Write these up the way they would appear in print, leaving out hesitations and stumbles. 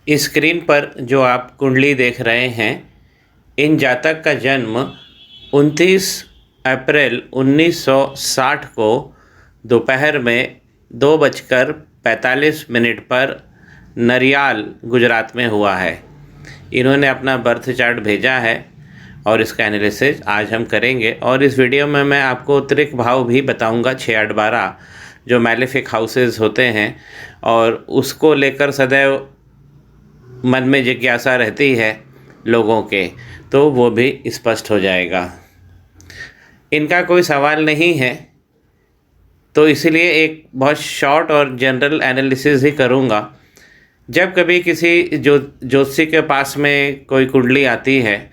Screen पर जो आप कुंडली देख रहे हैं, इन जातक का जन्म 29 अप्रैल 1960 को दोपहर में 2:45 पर नरियाल, गुजरात में हुआ है। इन्होंने अपना बर्थ चार्ट भेजा है और इसका एनालिसिस आज हम करेंगे। और इस वीडियो में मैं आपको त्रिक भाव भी बताऊंगा, 6, 8, 12 जो मैलेफिक हाउसेस होते हैं, और उसको लेकर सदैव मन में जिज्ञासा रहती है लोगों के, तो वो भी स्पष्ट हो जाएगा। इनका कोई सवाल नहीं है, तो इसलिए एक बहुत शॉर्ट और जनरल एनालिसिस ही करूँगा। जब कभी किसी ज्योतिषी के पास में कोई कुंडली आती है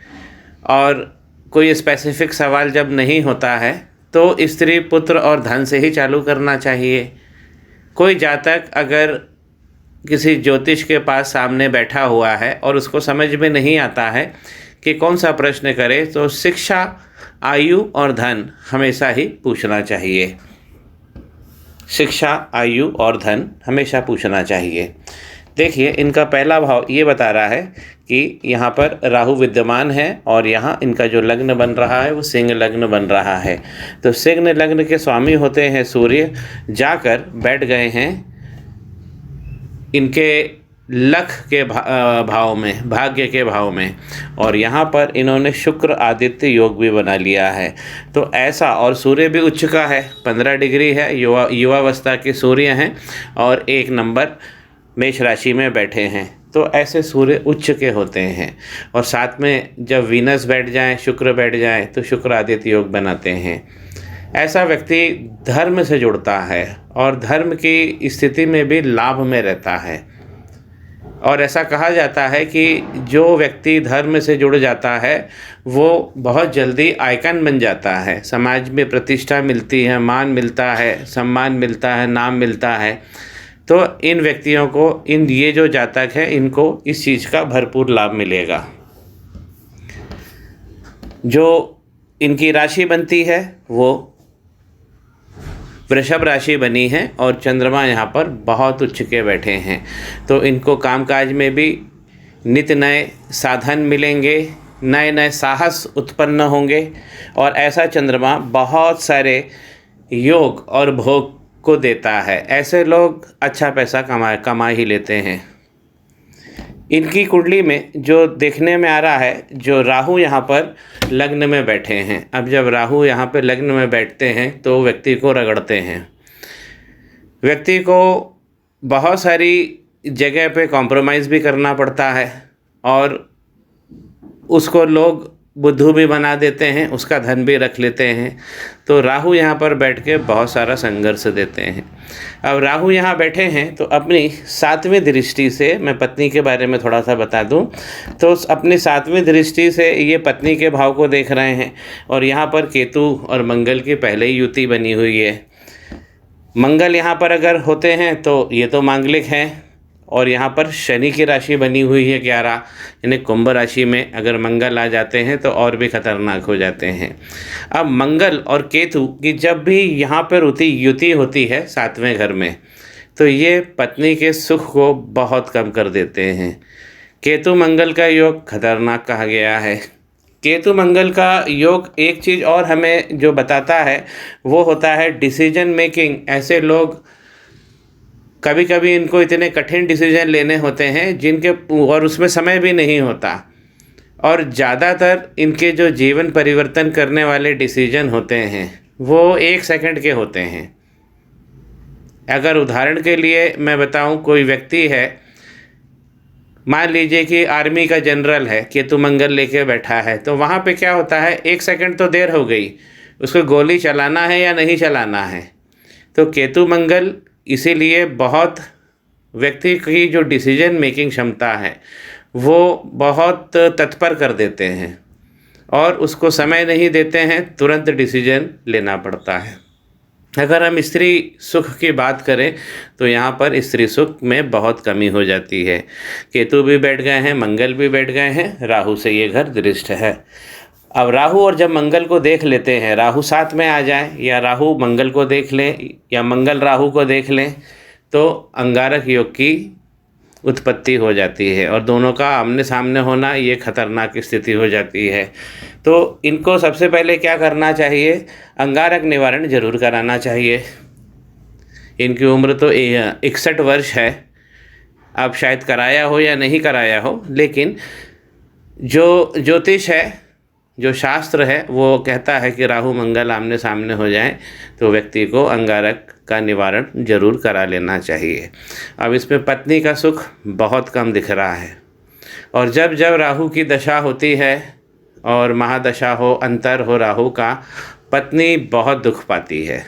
और कोई स्पेसिफिक सवाल जब नहीं होता है, तो स्त्री, पुत्र और धन से ही चालू करना चाहिए। कोई जातक अगर किसी ज्योतिष के पास सामने बैठा हुआ है और उसको समझ में नहीं आता है कि कौन सा प्रश्न करे, तो शिक्षा, आयु और धन हमेशा ही पूछना चाहिए। शिक्षा, आयु और धन हमेशा पूछना चाहिए। देखिए, इनका पहला भाव ये बता रहा है कि यहाँ पर राहु विद्यमान है और यहाँ इनका जो लग्न बन रहा है वो सिंह लग्न बन रहा है। तो सिंह लग्न के स्वामी होते हैं सूर्य, जाकर बैठ गए हैं इनके लख के भाव में, भाग्य के भाव में, और यहाँ पर इन्होंने शुक्र आदित्य योग भी बना लिया है। तो ऐसा, और सूर्य भी उच्च का है, 15 डिग्री है, युवावस्था के सूर्य हैं और 1 नंबर मेष राशि में बैठे हैं। तो ऐसे सूर्य उच्च के होते हैं, और साथ में जब वीनस बैठ जाएं, शुक्र बैठ जाएं, तो शुक्र आदित्य योग बनाते हैं। ऐसा व्यक्ति धर्म से जुड़ता है और धर्म की स्थिति में भी लाभ में रहता है। और ऐसा कहा जाता है कि जो व्यक्ति धर्म से जुड़ जाता है वो बहुत जल्दी आइकन बन जाता है, समाज में प्रतिष्ठा मिलती है, मान मिलता है, सम्मान मिलता है, नाम मिलता है। तो इन व्यक्तियों को, ये जो जातक है, इनको इस चीज़ का भरपूर लाभ मिलेगा। जो इनकी राशि बनती है वो वृषभ राशि बनी है और चंद्रमा यहाँ पर बहुत उच्च के बैठे हैं। तो इनको कामकाज में भी नित्य नए साधन मिलेंगे, नए नए साहस उत्पन्न होंगे, और ऐसा चंद्रमा बहुत सारे योग और भोग को देता है। ऐसे लोग अच्छा पैसा कमा ही लेते हैं। इनकी कुंडली में जो देखने में आ रहा है, जो राहु यहाँ पर लग्न में बैठे हैं। अब जब राहु यहाँ पर लग्न में बैठते हैं तो व्यक्ति को रगड़ते हैं। व्यक्ति को बहुत सारी जगह पे कॉम्प्रोमाइज़ भी करना पड़ता है और उसको लोग बुद्धू भी बना देते हैं, उसका धन भी रख लेते हैं। तो राहु यहाँ पर बैठ के बहुत सारा संघर्ष देते हैं। अब राहु यहाँ बैठे हैं तो अपनी 7वीं दृष्टि से, मैं पत्नी के बारे में थोड़ा सा बता दूं, तो अपनी 7वीं दृष्टि से ये पत्नी के भाव को देख रहे हैं। और यहाँ पर केतु और मंगल की पहले ही युति बनी हुई है। मंगल यहाँ पर अगर होते हैं तो ये तो मांगलिक हैं, और यहाँ पर शनि की राशि बनी हुई है 11, यानी कुंभ राशि में अगर मंगल आ जाते हैं तो और भी खतरनाक हो जाते हैं। अब मंगल और केतु की जब भी यहाँ पर युति होती है 7वें घर में, तो ये पत्नी के सुख को बहुत कम कर देते हैं। केतु मंगल का योग खतरनाक कहा गया है। केतु मंगल का योग एक चीज़ और हमें जो बताता है वो होता है डिसीजन मेकिंग। ऐसे लोग कभी कभी इनको इतने कठिन डिसीजन लेने होते हैं जिनके, और उसमें समय भी नहीं होता, और ज़्यादातर इनके जो जीवन परिवर्तन करने वाले डिसीजन होते हैं वो 1 सेकंड के होते हैं। अगर उदाहरण के लिए मैं बताऊं, कोई व्यक्ति है, मान लीजिए कि आर्मी का जनरल है, केतु मंगल लेके बैठा है, तो वहाँ पे क्या होता है, 1 सेकंड तो देर हो गई, उसको गोली चलाना है या नहीं चलाना है। तो केतु मंगल इसीलिए बहुत व्यक्ति की जो डिसीजन मेकिंग क्षमता है वो बहुत तत्पर कर देते हैं और उसको समय नहीं देते हैं, तुरंत डिसीजन लेना पड़ता है। अगर हम स्त्री सुख की बात करें तो यहाँ पर स्त्री सुख में बहुत कमी हो जाती है। केतु भी बैठ गए हैं, मंगल भी बैठ गए हैं, राहु से ये घर दृष्ट है। अब राहु और जब मंगल को देख लेते हैं, राहु साथ में आ जाए या राहु मंगल को देख लें या मंगल राहु को देख लें, तो अंगारक योग की उत्पत्ति हो जाती है और दोनों का आमने सामने होना ये खतरनाक स्थिति हो जाती है। तो इनको सबसे पहले क्या करना चाहिए, अंगारक निवारण जरूर कराना चाहिए। इनकी उम्र तो 61 वर्ष है, अब शायद कराया हो या नहीं कराया हो, लेकिन जो ज्योतिष है, जो शास्त्र है, वो कहता है कि राहु मंगल आमने सामने हो जाएं तो व्यक्ति को अंगारक का निवारण जरूर करा लेना चाहिए। अब इसमें पत्नी का सुख बहुत कम दिख रहा है, और जब जब राहु की दशा होती है और महादशा हो, अंतर हो राहु का, पत्नी बहुत दुख पाती है।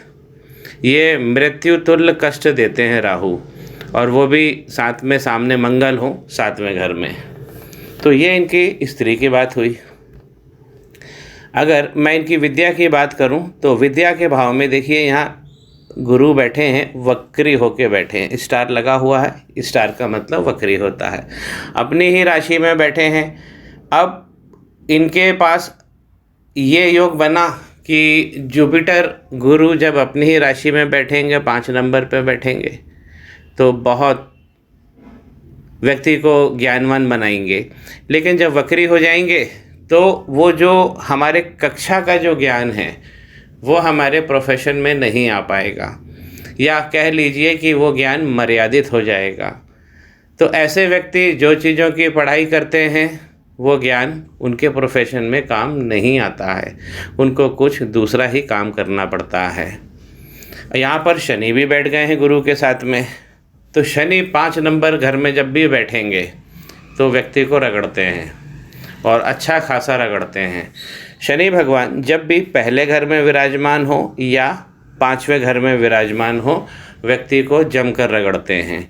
ये मृत्यु तुल्य कष्ट देते हैं राहु, और वो भी साथ में सामने मंगल हो, साथ में घर में। तो ये इनकी स्त्री की बात हुई। अगर मैं इनकी विद्या की बात करूं तो विद्या के भाव में देखिए, यहाँ गुरु बैठे हैं, वक्री होके बैठे हैं, स्टार लगा हुआ है, स्टार का मतलब वक्री होता है, अपनी ही राशि में बैठे हैं। अब इनके पास ये योग बना कि जुपिटर गुरु जब अपनी ही राशि में बैठेंगे, 5 नंबर पे बैठेंगे, तो बहुत व्यक्ति को ज्ञानवान बनाएंगे। लेकिन जब वक्री हो जाएंगे तो वो जो हमारे कक्षा का जो ज्ञान है वो हमारे प्रोफेशन में नहीं आ पाएगा, या कह लीजिए कि वो ज्ञान मर्यादित हो जाएगा। तो ऐसे व्यक्ति जो चीज़ों की पढ़ाई करते हैं वो ज्ञान उनके प्रोफेशन में काम नहीं आता है, उनको कुछ दूसरा ही काम करना पड़ता है। यहाँ पर शनि भी बैठ गए हैं गुरु के साथ में, तो शनि 5 नंबर घर में जब भी बैठेंगे तो व्यक्ति को रगड़ते हैं, और अच्छा खासा रगड़ते हैं। शनि भगवान जब भी पहले घर में विराजमान हो या 5वें घर में विराजमान हो, व्यक्ति को जमकर रगड़ते हैं।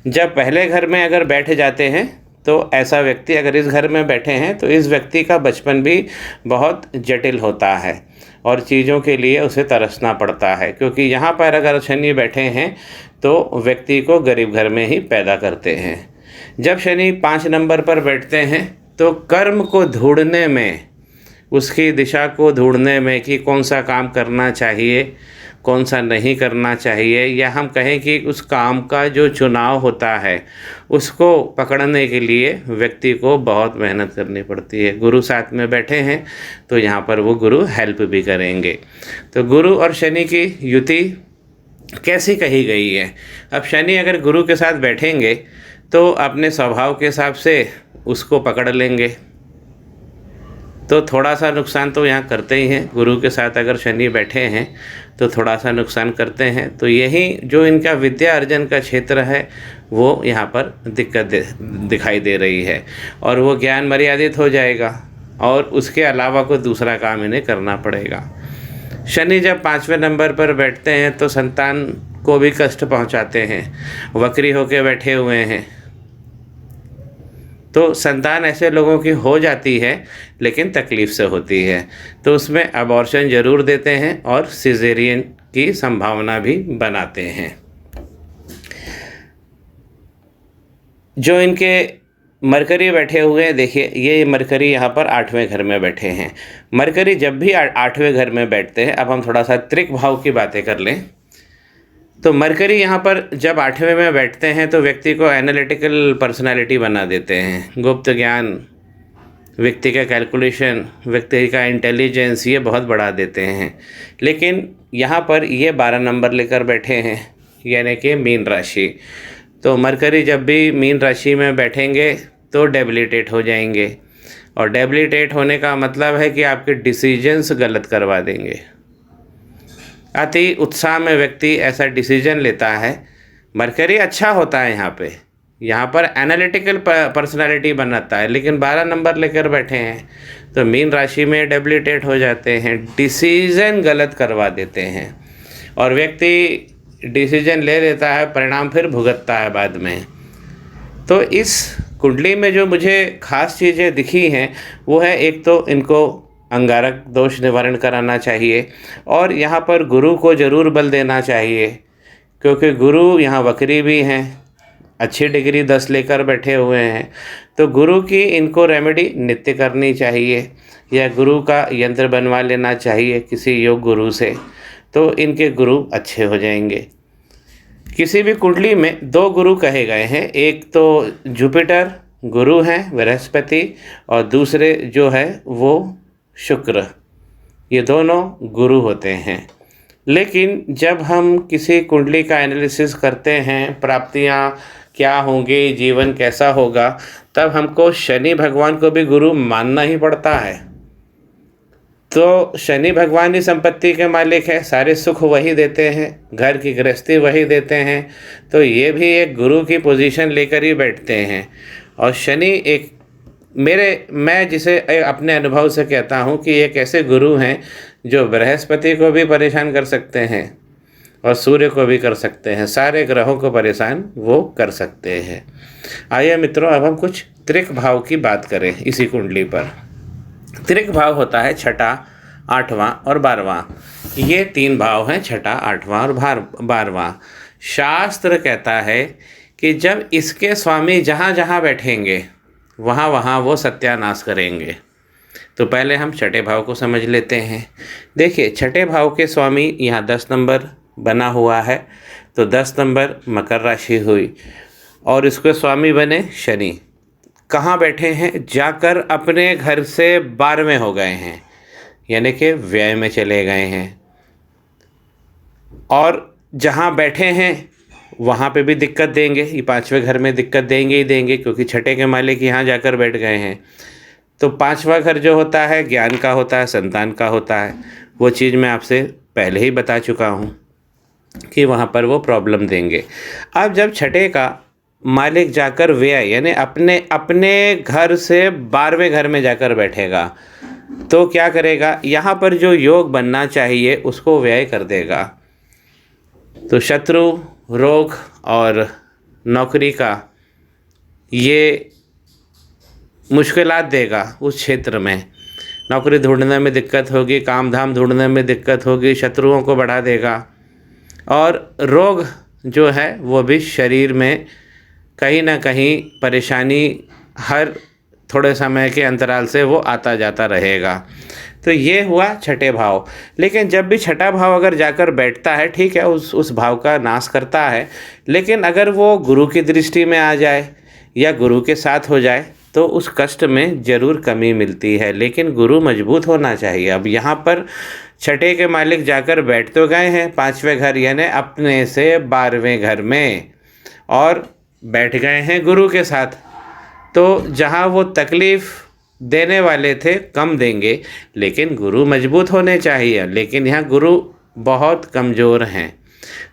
जब पहले घर में अगर बैठ जाते हैं तो ऐसा व्यक्ति अगर इस घर में बैठे हैं तो इस व्यक्ति का बचपन भी बहुत जटिल होता है और चीज़ों के लिए उसे तरसना पड़ता है, क्योंकि यहाँ पर अगर शनि बैठे हैं तो व्यक्ति को गरीब घर में ही पैदा करते हैं। जब शनि 5 नंबर पर बैठते हैं तो कर्म को ढूंढने में, उसकी दिशा को ढूंढने में कि कौन सा काम करना चाहिए, कौन सा नहीं करना चाहिए, या हम कहें कि उस काम का जो चुनाव होता है उसको पकड़ने के लिए व्यक्ति को बहुत मेहनत करनी पड़ती है। गुरु साथ में बैठे हैं तो यहाँ पर वो गुरु हेल्प भी करेंगे। तो गुरु और शनि की युति कैसी कही गई है। अब शनि अगर गुरु के साथ बैठेंगे तो अपने स्वभाव के हिसाब से उसको पकड़ लेंगे, तो थोड़ा सा नुकसान तो यहाँ करते ही हैं। गुरु के साथ अगर शनि बैठे हैं तो थोड़ा सा नुकसान करते हैं। तो यही जो इनका विद्या अर्जन का क्षेत्र है वो यहाँ पर दिक्कत दिखाई दे रही है, और वो ज्ञान मर्यादित हो जाएगा और उसके अलावा कोई दूसरा काम इन्हें करना पड़ेगा। शनि जब 5वें नंबर पर बैठते हैं तो संतान को भी कष्ट पहुँचाते हैं, वक्री होके बैठे हुए हैं। तो संतान ऐसे लोगों की हो जाती है लेकिन तकलीफ़ से होती है, तो उसमें अबॉर्शन ज़रूर देते हैं और सिजेरियन की संभावना भी बनाते हैं। जो इनके मरकरी बैठे हुए हैं, देखिए ये मरकरी यहाँ पर 8वें घर में बैठे हैं। मरकरी जब भी 8वें घर में बैठते हैं, अब हम थोड़ा सा त्रिक भाव की बातें कर लें, तो मरकरी यहाँ पर जब 8वें में बैठते हैं तो व्यक्ति को एनालिटिकल पर्सनालिटी बना देते हैं। गुप्त ज्ञान, व्यक्ति का कैलकुलेशन, व्यक्ति का इंटेलिजेंस, ये बहुत बढ़ा देते हैं। लेकिन यहाँ पर ये 12 नंबर लेकर बैठे हैं, यानी कि मीन राशि। तो मरकरी जब भी मीन राशि में बैठेंगे तो डेबिलिटेट हो जाएंगे, और डेबिलिटेट होने का मतलब है कि आपके डिसीजंस गलत करवा देंगे। अति उत्साह में व्यक्ति ऐसा डिसीजन लेता है। मरकरी अच्छा होता है यहाँ पर एनालिटिकल पर्सनालिटी बनाता है, लेकिन 12 नंबर लेकर बैठे हैं तो मीन राशि में डेबिलिटेट हो जाते हैं, डिसीजन गलत करवा देते हैं, और व्यक्ति डिसीजन ले लेता है, परिणाम फिर भुगतता है बाद में। तो इस कुंडली में जो मुझे खास चीज़ें दिखी हैं वो है, एक तो इनको अंगारक दोष निवारण कराना चाहिए, और यहाँ पर गुरु को ज़रूर बल देना चाहिए, क्योंकि गुरु यहाँ वक्री भी हैं, अच्छी डिग्री 10 लेकर बैठे हुए हैं। तो गुरु की इनको रेमेडी नित्य करनी चाहिए, या गुरु का यंत्र बनवा लेना चाहिए किसी योग गुरु से, तो इनके गुरु अच्छे हो जाएंगे। किसी भी कुंडली में दो गुरु कहे गए हैं, एक तो जुपिटर गुरु हैं बृहस्पति, और दूसरे जो है वो शुक्र। ये दोनों गुरु होते हैं। लेकिन जब हम किसी कुंडली का एनालिसिस करते हैं, प्राप्तियां क्या होंगी, जीवन कैसा होगा, तब हमको शनि भगवान को भी गुरु मानना ही पड़ता है। तो शनि भगवान ही संपत्ति के मालिक है, सारे सुख वही देते हैं, घर की गृहस्थी वही देते हैं, तो ये भी एक गुरु की पोजीशन लेकर ही बैठते हैं। और शनि एक मैं जिसे अपने अनुभव से कहता हूँ कि एक ऐसे गुरु हैं जो बृहस्पति को भी परेशान कर सकते हैं और सूर्य को भी कर सकते हैं, सारे ग्रहों को परेशान वो कर सकते हैं। आइए मित्रों, अब हम कुछ त्रिक भाव की बात करें इसी कुंडली पर। त्रिक भाव होता है छठा, आठवां और 12वां। ये 3 भाव हैं, छठा, आठवां और 12वां। शास्त्र कहता है कि जब इसके स्वामी जहाँ जहाँ बैठेंगे वहाँ वहाँ वो सत्यानाश करेंगे। तो पहले हम छठे भाव को समझ लेते हैं। देखिए, छठे भाव के स्वामी यहाँ 10 नंबर बना हुआ है, तो 10 नंबर मकर राशि हुई और इसके स्वामी बने शनि। कहाँ बैठे हैं? जाकर अपने घर से 12वें हो गए हैं, यानी कि व्यय में चले गए हैं। और जहाँ बैठे हैं वहाँ पे भी दिक्कत देंगे, ये 5वें घर में दिक्कत देंगे ही देंगे, क्योंकि छठे के मालिक यहाँ जाकर बैठ गए हैं। तो 5वां घर जो होता है ज्ञान का होता है, संतान का होता है। वो चीज़ मैं आपसे पहले ही बता चुका हूँ कि वहाँ पर वो प्रॉब्लम देंगे। अब जब छठे का मालिक जाकर व्यय यानी अपने घर से 12वें घर में जाकर बैठेगा, तो क्या करेगा? यहाँ पर जो योग बनना चाहिए उसको व्यय कर देगा। तो शत्रु, रोग और नौकरी का ये मुश्किलात देगा उस क्षेत्र में। नौकरी ढूंढने में दिक्कत होगी, काम धाम ढूंढने में दिक्कत होगी, शत्रुओं को बढ़ा देगा। और रोग जो है वो भी शरीर में कहीं ना कहीं परेशानी हर थोड़े समय के अंतराल से वो आता जाता रहेगा। तो ये हुआ छठे भाव। लेकिन जब भी छठा भाव अगर जाकर बैठता है, ठीक है, उस भाव का नाश करता है, लेकिन अगर वो गुरु की दृष्टि में आ जाए या गुरु के साथ हो जाए तो उस कष्ट में ज़रूर कमी मिलती है। लेकिन गुरु मजबूत होना चाहिए। अब यहाँ पर छठे के मालिक जाकर बैठ तो गए हैं 5वें घर यानी अपने से 12वें घर में, और बैठ गए हैं गुरु के साथ। तो जहाँ वो तकलीफ़ देने वाले थे कम देंगे, लेकिन गुरु मजबूत होने चाहिए। लेकिन यहाँ गुरु बहुत कमज़ोर हैं।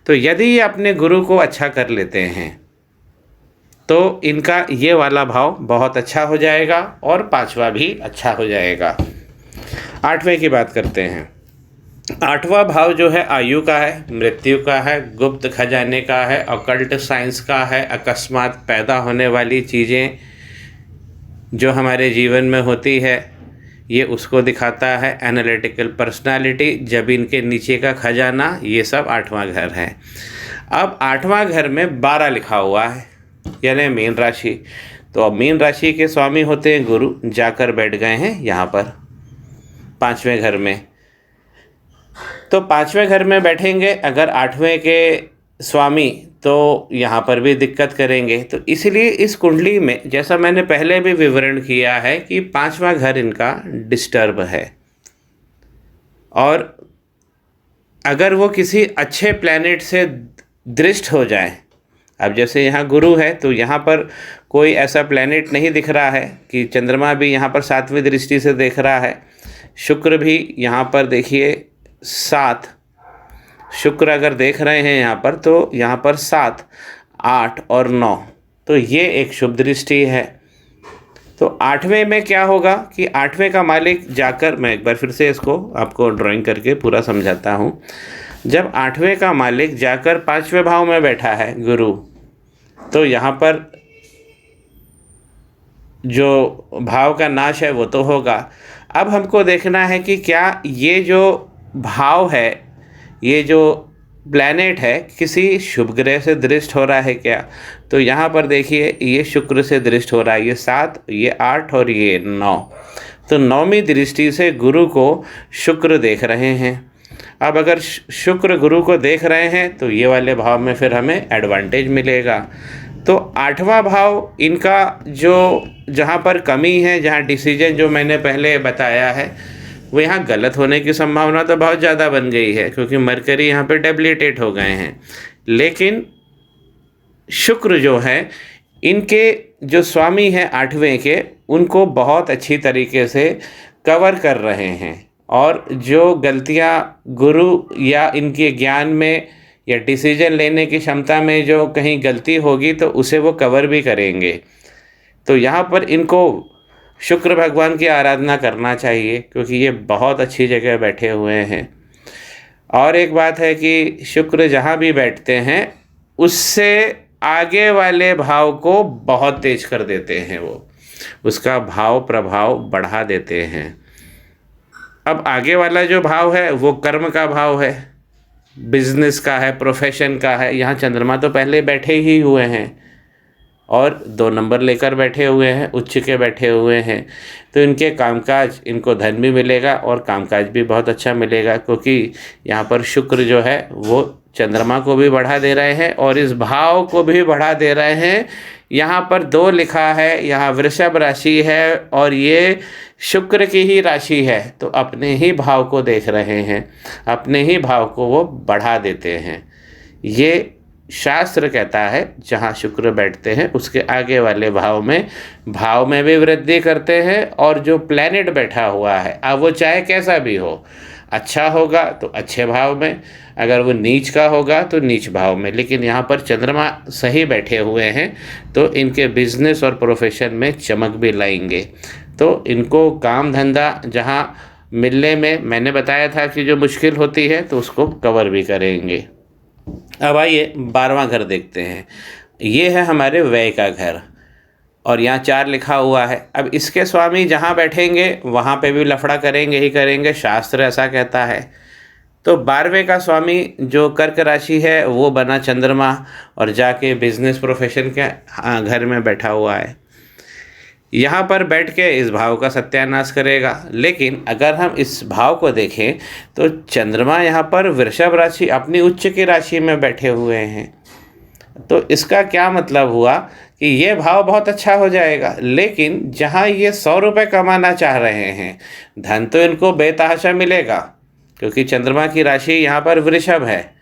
तो यदि ये अपने गुरु को अच्छा कर लेते हैं तो इनका ये वाला भाव बहुत अच्छा हो जाएगा और 5वां भी अच्छा हो जाएगा। 8वें की बात करते हैं। 8वां भाव जो है आयु का है, मृत्यु का है, गुप्त खजाने का है, ऑकल्ट साइंस का है, अकस्मात पैदा होने वाली चीज़ें जो हमारे जीवन में होती है ये उसको दिखाता है। एनालिटिकल पर्सनालिटी, जब इनके नीचे का खजाना, ये सब 8वां घर है। अब 8वां घर में 12 लिखा हुआ है यानी मीन राशि। तो अब मीन राशि के स्वामी होते हैं गुरु, जाकर बैठ गए हैं यहाँ पर 5वें घर में। तो 5वें घर में बैठेंगे अगर 8वें के स्वामी, तो यहाँ पर भी दिक्कत करेंगे। तो इसलिए इस कुंडली में, जैसा मैंने पहले भी विवरण किया है, कि 5वां घर इनका डिस्टर्ब है। और अगर वो किसी अच्छे प्लैनेट से दृष्ट हो जाए, अब जैसे यहाँ गुरु है तो यहाँ पर कोई ऐसा प्लैनेट नहीं दिख रहा है कि चंद्रमा भी यहाँ पर 7वीं दृष्टि से देख रहा है, शुक्र भी यहाँ पर देखिए 7, शुक्र अगर देख रहे हैं यहाँ पर तो यहाँ पर 7, 8 और 9, तो ये एक शुभ दृष्टि है। तो 8वें में क्या होगा कि 8वें का मालिक जाकर, मैं एक बार फिर से इसको आपको ड्राइंग करके पूरा समझाता हूँ। जब 8वें का मालिक जाकर 5वें भाव में बैठा है गुरु, तो यहाँ पर जो भाव का नाश है वो तो होगा। अब हमको देखना है कि क्या ये जो भाव है, ये जो प्लैनेट है, किसी शुभ ग्रह से दृष्ट हो रहा है क्या? तो यहाँ पर देखिए ये शुक्र से दृष्ट हो रहा है, ये 7, ये 8 और ये 9। तो 9वीं दृष्टि से गुरु को शुक्र देख रहे हैं। अब अगर शुक्र गुरु को देख रहे हैं तो ये वाले भाव में फिर हमें एडवांटेज मिलेगा। तो 8वां भाव इनका जो जहाँ पर कमी है, जहाँ डिसीजन जो मैंने पहले बताया है वो यहाँ गलत होने की संभावना तो बहुत ज़्यादा बन गई है, क्योंकि मरकरी यहाँ पे डेबिलिटेट हो गए हैं। लेकिन शुक्र जो है, इनके जो स्वामी हैं 8वें के, उनको बहुत अच्छी तरीके से कवर कर रहे हैं, और जो गलतियाँ गुरु या इनके ज्ञान में या डिसीजन लेने की क्षमता में जो कहीं गलती होगी तो उसे वो कवर भी करेंगे। तो यहाँ पर इनको शुक्र भगवान की आराधना करना चाहिए, क्योंकि ये बहुत अच्छी जगह बैठे हुए हैं। और एक बात है कि शुक्र जहाँ भी बैठते हैं उससे आगे वाले भाव को बहुत तेज कर देते हैं, वो उसका भाव प्रभाव बढ़ा देते हैं। अब आगे वाला जो भाव है वो कर्म का भाव है, बिजनेस का है, प्रोफेशन का है। यहाँ चंद्रमा तो पहले बैठे ही हुए हैं और 2 नंबर लेकर बैठे हुए हैं, उच्च के बैठे हुए हैं। तो इनके कामकाज, इनको धन भी मिलेगा और कामकाज भी बहुत अच्छा मिलेगा, क्योंकि यहाँ पर शुक्र जो है वो चंद्रमा को भी बढ़ा दे रहे हैं और इस भाव को भी बढ़ा दे रहे हैं। यहाँ पर 2 लिखा है, यहाँ वृषभ राशि है और ये शुक्र की ही राशि है, तो अपने ही भाव को देख रहे हैं, अपने ही भाव को वो बढ़ा देते हैं। ये शास्त्र कहता है जहाँ शुक्र बैठते हैं उसके आगे वाले भाव में भी वृद्धि करते हैं, और जो प्लैनेट बैठा हुआ है, अब वो चाहे कैसा भी हो, अच्छा होगा तो अच्छे भाव में, अगर वो नीच का होगा तो नीच भाव में। लेकिन यहाँ पर चंद्रमा सही बैठे हुए हैं तो इनके बिजनेस और प्रोफेशन में चमक भी लाएंगे। तो इनको काम धंधा जहाँ मिलने में मैंने बताया था कि जो मुश्किल होती है तो उसको कवर भी करेंगे। अब आइए 12वां घर देखते हैं। ये है हमारे व्यय का घर और यहाँ 4 लिखा हुआ है। अब इसके स्वामी जहाँ बैठेंगे वहाँ पे भी लफड़ा करेंगे ही करेंगे, शास्त्र ऐसा कहता है। तो 12वें का स्वामी जो कर्क राशि है वो बना चंद्रमा और जाके बिजनेस प्रोफेशन के घर में बैठा हुआ है। यहाँ पर बैठ के इस भाव का सत्यानाश करेगा। लेकिन अगर हम इस भाव को देखें तो चंद्रमा यहाँ पर वृषभ राशि अपनी उच्च की राशि में बैठे हुए हैं। तो इसका क्या मतलब हुआ कि ये भाव बहुत अच्छा हो जाएगा, लेकिन जहाँ ये 100 रुपये कमाना चाह रहे हैं, धन तो इनको बेतहाशा मिलेगा, क्योंकि चंद्रमा की राशि यहाँ पर वृषभ है,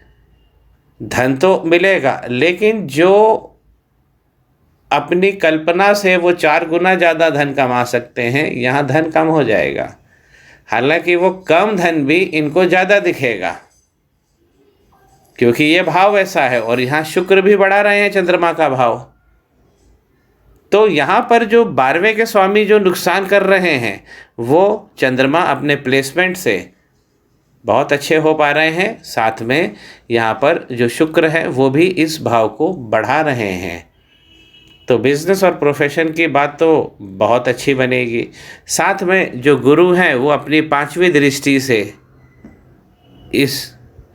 धन तो मिलेगा, लेकिन जो अपनी कल्पना से वो 4 गुना ज़्यादा धन कमा सकते हैं, यहाँ धन कम हो जाएगा। हालांकि वो कम धन भी इनको ज़्यादा दिखेगा, क्योंकि ये भाव ऐसा है और यहाँ शुक्र भी बढ़ा रहे हैं चंद्रमा का भाव। तो यहाँ पर जो 12वें के स्वामी जो नुकसान कर रहे हैं वो चंद्रमा अपने प्लेसमेंट से बहुत अच्छे हो पा रहे हैं, साथ में यहाँ पर जो शुक्र है वो भी इस भाव को बढ़ा रहे हैं। तो बिजनेस और प्रोफेशन की बात तो बहुत अच्छी बनेगी। साथ में जो गुरु हैं वो अपनी 5वीं दृष्टि से इस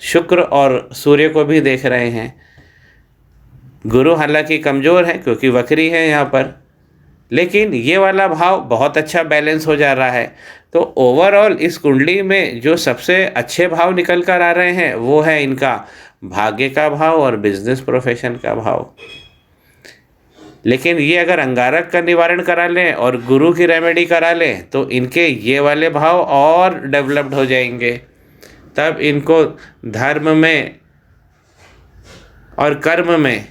शुक्र और सूर्य को भी देख रहे हैं। गुरु हालांकि कमज़ोर है क्योंकि वक्री है यहाँ पर, लेकिन ये वाला भाव बहुत अच्छा बैलेंस हो जा रहा है। तो ओवरऑल इस कुंडली में जो सबसे अच्छे भाव निकल कर आ रहे हैं वो है इनका भाग्य का भाव और बिजनेस प्रोफेशन का भाव। लेकिन ये अगर अंगारक का निवारण करा लें और गुरु की रेमेडी करा लें तो इनके ये वाले भाव और डेवलप्ड हो जाएंगे। तब इनको धर्म में और कर्म में,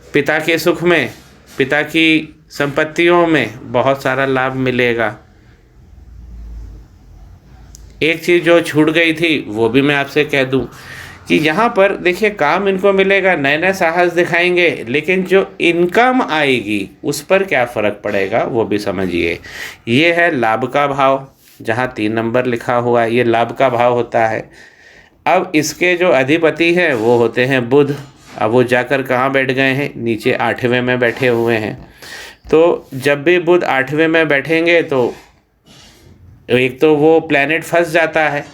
पिता के सुख में, पिता की संपत्तियों में बहुत सारा लाभ मिलेगा। एक चीज़ जो छूट गई थी वो भी मैं आपसे कह दूं कि यहाँ पर देखिए काम इनको मिलेगा, नए नए साहस दिखाएंगे, लेकिन जो इनकम आएगी उस पर क्या फ़र्क पड़ेगा वो भी समझिए। ये है लाभ का भाव, जहाँ 3 नंबर लिखा हुआ है, ये लाभ का भाव होता है। अब इसके जो अधिपति हैं वो होते हैं बुध। अब वो जाकर कहाँ बैठ गए हैं, नीचे 8वें में बैठे हुए हैं। तो जब भी बुध 8वें में बैठेंगे तो एक तो वो प्लैनेट फंस जाता है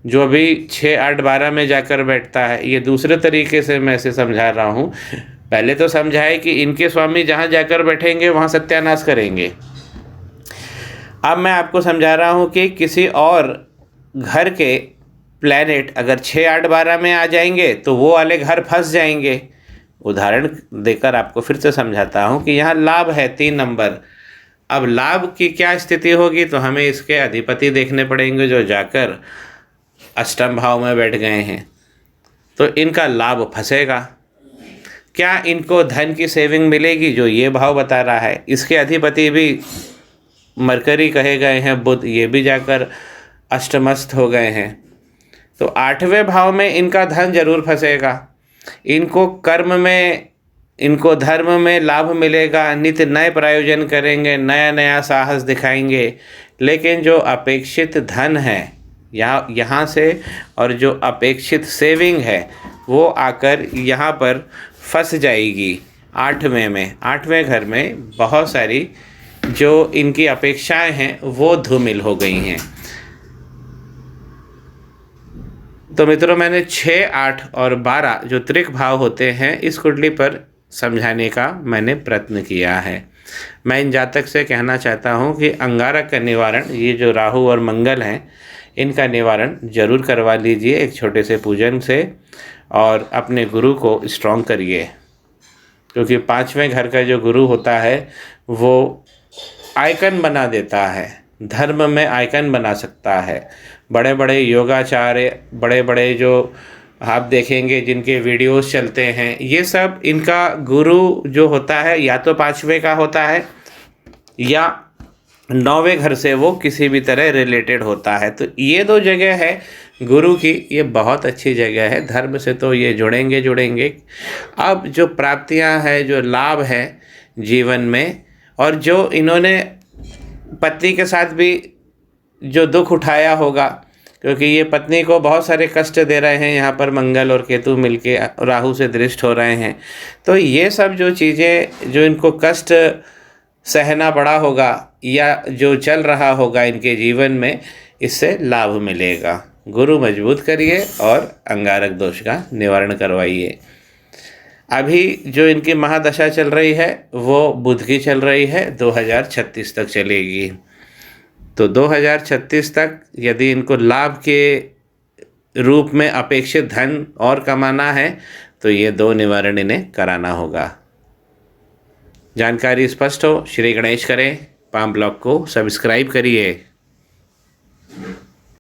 जो भी 6, 8, 12 में जाकर बैठता है। ये दूसरे तरीके से मैं इसे समझा रहा हूँ। पहले तो समझाए कि इनके स्वामी जहाँ जाकर बैठेंगे वहाँ सत्यानाश करेंगे। अब मैं आपको समझा रहा हूँ कि किसी और घर के प्लैनेट अगर 6, 8, 12 में आ जाएंगे तो वो वाले घर फंस जाएंगे। उदाहरण देकर आपको फिर से समझाता हूँ कि यहाँ लाभ है 3 नंबर। अब लाभ की क्या स्थिति होगी, तो हमें इसके अधिपति देखने पड़ेंगे जो जाकर अष्टम भाव में बैठ गए हैं, तो इनका लाभ फंसेगा। क्या इनको धन की सेविंग मिलेगी, जो ये भाव बता रहा है। इसके अधिपति भी मरकरी कहे गए हैं, बुध, ये भी जाकर अष्टमस्थ हो गए हैं। तो 8वें भाव में इनका धन जरूर फंसेगा। इनको कर्म में, इनको धर्म में लाभ मिलेगा, नित्य नए प्रयोजन करेंगे, नया नया साहस दिखाएंगे। लेकिन जो अपेक्षित धन है यहाँ से और जो अपेक्षित सेविंग है वो आकर यहाँ पर फंस जाएगी 8वें में। 8वें घर में बहुत सारी जो इनकी अपेक्षाएं हैं वो धूमिल हो गई हैं। तो मित्रों, मैंने 6, 8 और 12 जो त्रिक भाव होते हैं इस कुंडली पर समझाने का मैंने प्रयत्न किया है। मैं इन जातक से कहना चाहता हूं कि अंगारक का निवारण, ये जो राहु और मंगल हैं, इनका निवारण जरूर करवा लीजिए एक छोटे से पूजन से, और अपने गुरु को स्ट्रॉन्ग करिए, क्योंकि 5वें घर का जो गुरु होता है वो आइकन बना देता है, धर्म में आइकन बना सकता है। बड़े बड़े योगाचार्य, बड़े बड़े जो आप देखेंगे जिनके वीडियोस चलते हैं, ये सब इनका गुरु जो होता है या तो 5वें का होता है या 9वें घर से वो किसी भी तरह रिलेटेड होता है। तो ये 2 जगह है गुरु की, ये बहुत अच्छी जगह है। धर्म से तो ये जुड़ेंगे। अब जो प्राप्तियां हैं, जो लाभ है जीवन में, और जो इन्होंने पत्नी के साथ भी जो दुख उठाया होगा, क्योंकि ये पत्नी को बहुत सारे कष्ट दे रहे हैं, यहाँ पर मंगल और केतु मिलके राहु से दृष्ट हो रहे हैं। तो ये सब जो चीज़ें जो इनको कष्ट सहना पड़ा होगा या जो चल रहा होगा इनके जीवन में, इससे लाभ मिलेगा। गुरु मजबूत करिए और अंगारक दोष का निवारण करवाइए। अभी जो इनकी महादशा चल रही है वो बुध की चल रही है, 2036 तक चलेगी। तो 2036 तक यदि इनको लाभ के रूप में अपेक्षित धन और कमाना है तो ये 2 निवारण इन्हें कराना होगा। जानकारी स्पष्ट हो, श्री गणेश करें। पाम ब्लॉग को सब्सक्राइब करिए।